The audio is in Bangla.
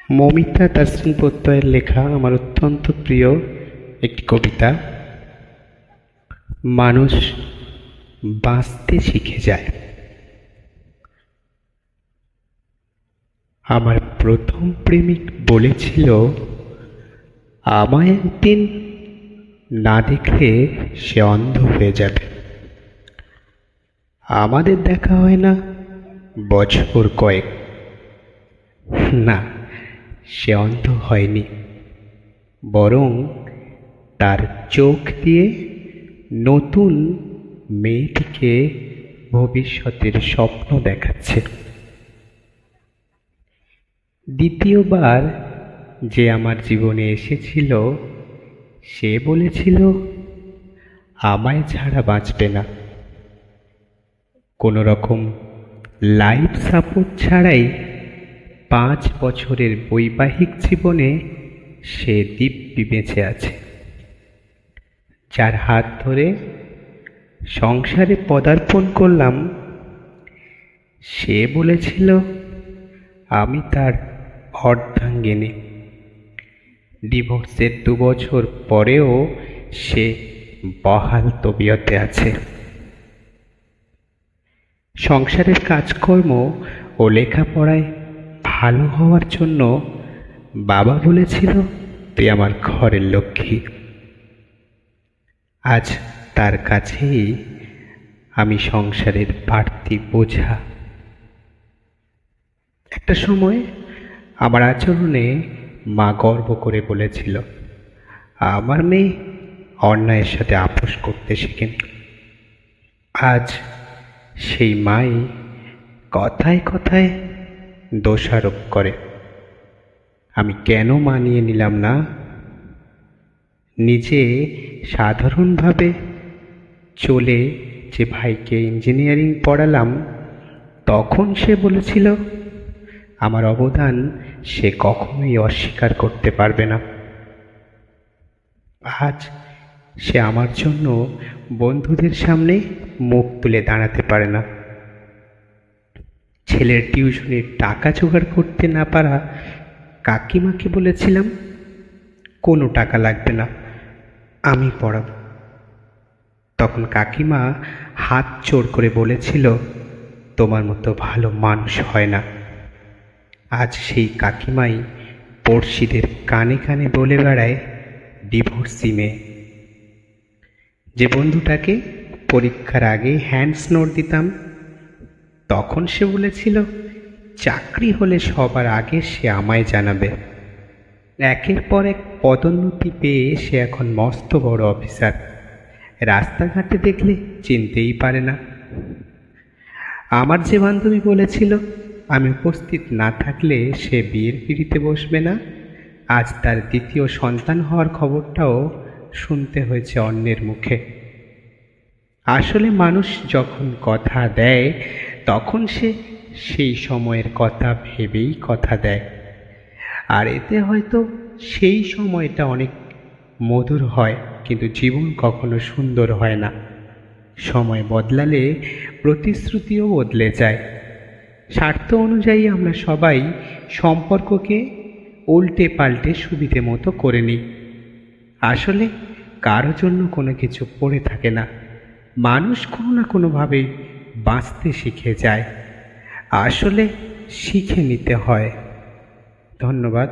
মৌমিতা তাসরিন প্রত্যয়ের লেখা আমার অত্যন্ত প্রিয় একটি কবিতা। মানুষ বাঁচতে শিখে যায়। আমার প্রথম প্রেমিক বলেছিল, আমায় একদিন না দেখলে সে অন্ধ হয়ে যাবে। আমাদের দেখা হয় না বছর কয়েক। না, সে অন্ধ হয়নি, বরং তার চোখ দিয়ে নতুন মেয়েটিকে ভবিষ্যতের স্বপ্ন দেখাচ্ছে। দ্বিতীয়বার যে আমার জীবনে এসেছিল, সে বলেছিল আমায় ছাড়া বাঁচবে না। কোনো রকম লাইফ সাপোর্ট ছাড়াই 5 বছরের বৈবাহিক জীবনে সে দিব্যি বেঁচে আছে। যার হাত ধরে সংসারে পদার্পণ করলাম, সে বলেছিল আমি তার অর্ধাঙ্গিনী। ডিভোর্সের 2 বছর পরেও সে বহাল তবিয়তে আছে। সংসারের কাজকর্ম ও লেখাপড়ায় ভালো হওয়ার জন্য বাবা বলেছিল, তুই আমার ঘরের লক্ষ্মী। আজ তার কাছেই আমি সংসারের বাড়তি বোঝা। একটা সময় আমার আচরণে মা গর্ব করে বলেছিল, আমার মেয়ে অন্যায়ের সাথে আপোষ করতে শেখেন। আজ সেই মাই কথায় কথায় দোষারোপ করে। আমি কেন মানিয়ে নিলাম না? নিজে সাধারণভাবে চলে যে ভাইকে ইঞ্জিনিয়ারিং পড়ালাম, তখন সে বলেছিল আমার অবদান সে কখনোই অস্বীকার করতে পারবে না। আজ সে আমার জন্য বন্ধুদের সামনে মুখ তুলে দাঁড়াতে পারে না। ছেলের টিউশনির টাকা জোগাড় করতে না পারা কাকিমাকে বলেছিলাম, কোনো টাকা লাগবে না, আমি পড়াব। তখন কাকিমা হাত জোড় করে বলেছিল, তোমার মতো ভালো মানুষ হয় না। আজ সেই কাকিমাই পড়শিদের কানে কানে বলে বেড়ায় ডিভোর্সি মেয়ে। যে বন্ধুটাকে পরীক্ষার আগে হ্যান্ডস নোট দিতাম, তখন সে বলেছিল চাকরি হলে সবার আগে সে আমায় জানাবে। একের পর এক পদোন্নতি পেয়ে সে এখন মস্ত বড় অফিসার। রাস্তাঘাটে দেখলে চিনতেই পারে না। আমার যে বান্ধবী বলেছিল আমি উপস্থিত না থাকলে সে বিয়ের পিঁড়িতে বসবে না, আজ তার দ্বিতীয় সন্তান হওয়ার খবরটাও শুনতে হয়েছে অন্যের মুখে। আসলে মানুষ যখন কথা দেয়, তখন সে সেই সময়ের কথা ভেবেই কথা দেয়। আর এতে হয়তো সেই সময়টা অনেক মধুর হয়, কিন্তু জীবন কখনো সুন্দর হয় না। সময় বদলালে প্রতিশ্রুতিও বদলে যায়। স্বার্থ অনুযায়ী আমরা সবাই সম্পর্ককে উল্টে পাল্টে সুবিধে মতো করে নিই। আসলে কারো জন্য কোনো কিছু পড়ে থাকে না। মানুষ কোনো না কোনোভাবে বাঁচতে শিখে যায়। আসলে শিখে নিতে হয়। ধন্যবাদ।